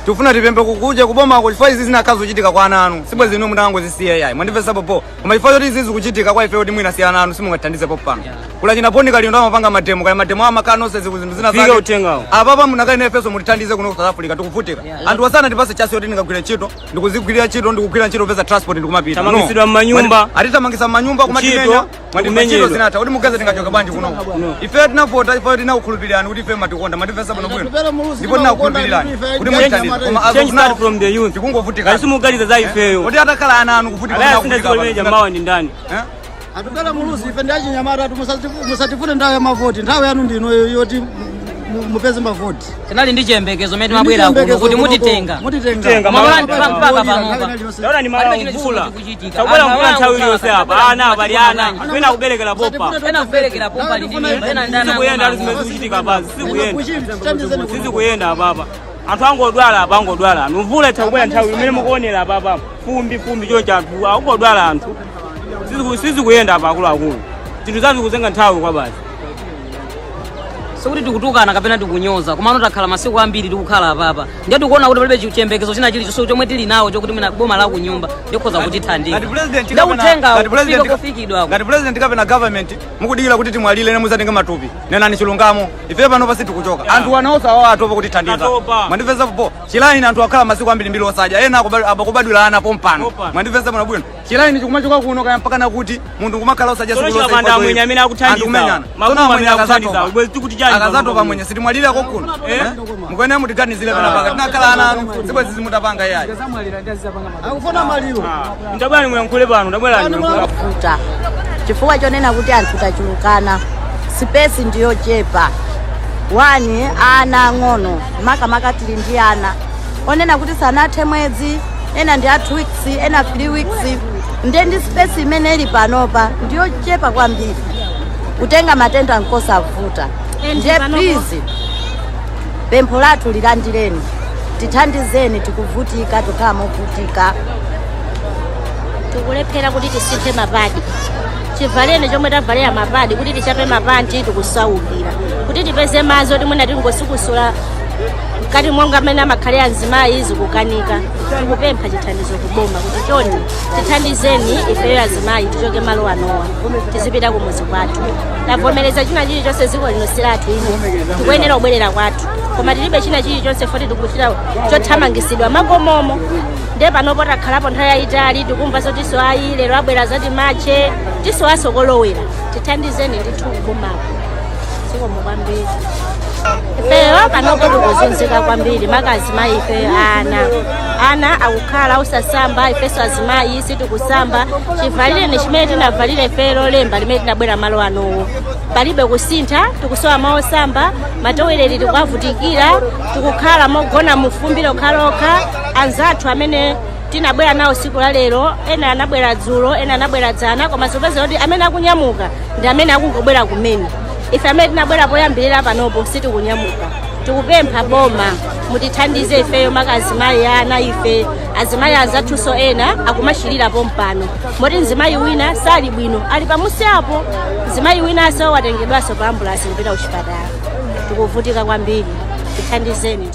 Tufuna tipembe kukuja kuboma kwa chifukwa izi zinakazo kuchitika kwa ana anu. Sibwe zinu munango zisiye yayi. Mwandipesa popo. Koma chifukwa yoti izi kuchitika kwa ife odi mwina si ana anu simungathandize popano. Kula china poni kali ndo amapanga matemo kali matemo amakano sezi kuzindu zina zake. Figa utenga. Apapa munakali na feso mutithandize kuno South Africa tukufutika. Anthu wasana tipase chasi yoti ndikagwira ntchito, ndikuzigwirira ntchito, ndikugwira ntchito pesa transport ndikumapita. Tamangisidwa manyumba. Atitamangisa manyumba kumatimenya. Mwandipachito zinata. Odi mugeza tingachoka banji kuno. Ife tinavota ife tinakukhulupirana kuti ife matikonda matipensa bano bwino. Ndipo tinakukhulupirana. Kuti mutithandize. Change from the youth. Tikungovutika. Asimugaliza za ifeyo. Odi atakala ana anu kuvutika. Ala sinda zikolemeja mawa ni ndani. Atukala mulusi ife ndachi nyamara musatifune ndawe ya mavoti. Ndawe yanu ndino yoti mupeze mavoti. Tinali ndi chiyembekezo meti mabwera kuno kuti mutitenga. Mutitenga. Mpaka panopa. Ndaona ni mara mvula. Tabwera mvula nthawi yonse apa. Ana bali ana. Kwena kuberekera popa. Kwena kuberekera popa lini kwena ndana. Sikuyenda zimezichitika basi. Sikuyenda. Sisi kuyenda baba. Anthu angodwala apa angodwala. Mvula itabwera nthawi imene mukuonera baba. Fumbi choncha anthu angodwala anthu. Sisi kuyenda apa akulu. Zinthu zathu kuzenga nthawi kwa basi. Sikuti tikutukana kapena tikunyoza komano takhala masiku ambiri tikukhala apapa ndiye tikuona kuti palibe chiyembekezo china chili chonse chomwe tili nawo chokuti mwina boma la kunyumba ndikhoza kutithandiza ngati president kapena government mukudikira kuti timwalire ne muzatenga matupi nenani chilungamo ife pano pasi tikuchoka anthu wanaosa awa atopa kutithandiza mwandipeza popo chilaini anthu akhala masiku ambiri mbili osadya ena abakubadwira ana pompano mwandipeza pano bwino chilaini chikumachoka kuno kaya mpaka nakuti munthu kumakhala osadya siku lonse anthu amene akuthandiza akazato pamwenye sitimwalira kokuno mukwene mutiganizire pena paka tinakhala ana anu zibwe zizi mutapanga yayi akufuna maliro ndabwera muyankhule pano ndabwera futa chifukwa chonena kuti anthu tachulukana space ndiyo chepa wani ana ng'ono makamaka tili ndi ana onena kuti sanathe mwezi ena ndi 2 weeks ena 3 weeks ndi space imene ili panopa ndiyo chepa kwambiri kutenga matenda nkosa vuta. Ndiye please pempho lathu lilandireni tithandizeni tikuvutika tukhala movutika tikulephera kuti tisinthe mapadi chivaleni chomwe tavalera mapadi kuti tichape mapanti tikusaukira kuti tipeze madzi oti mwina tingosukusula kati monga amene amakhalira azimayi zikukanika tikupempha chithandizo kuboma kuti chonde tithandizeni ifeyo azimayi tichoke malo anowa tizipita kumuzi kwathu tavomereza china chilichonse ziko lino silatu ino tikuyenera kubwerera kwathu koma tilibe china chilichonse foti tikuchita chothamangisidwa makomomo ndiye panopo takhalapo nthawi yayitali tikumva zoti soayi lero abwera zati mache tisowasokolowera tithandizeni ndithu kubomapo zikomo kwambiri ifeyo panopo tikuzunzika kwambiri makazimayi ifeyo ana akukhala usasamba ifeso azimayi sitikusamba chivalire ni chimene tinavalire fero lemba limene tinabwera malo anowo palibe kusintha tikusowa maosamba matowereri tikuavutikira tikukhala mogona mufumbiro khaloka anzathu amene tinabwera nawo siku la lero ena anabwera dzulo ena anabwera dzana koma sopeza kuti amene akunyamuka ndi amene akungobwera kumene ife amene tinabwera poyambirira panopo sitikunyamuka tikupempha boma mutithandize ifeyo makazimayi ana ife azimayi anzathuso ena akumashirira pompano moti mzimayi wina sali bwino ali pamusi apo mzimayi wina aso watengedwaso pa ambulasi kupita kuchipatala tikuvutika kwambiri tithandizeni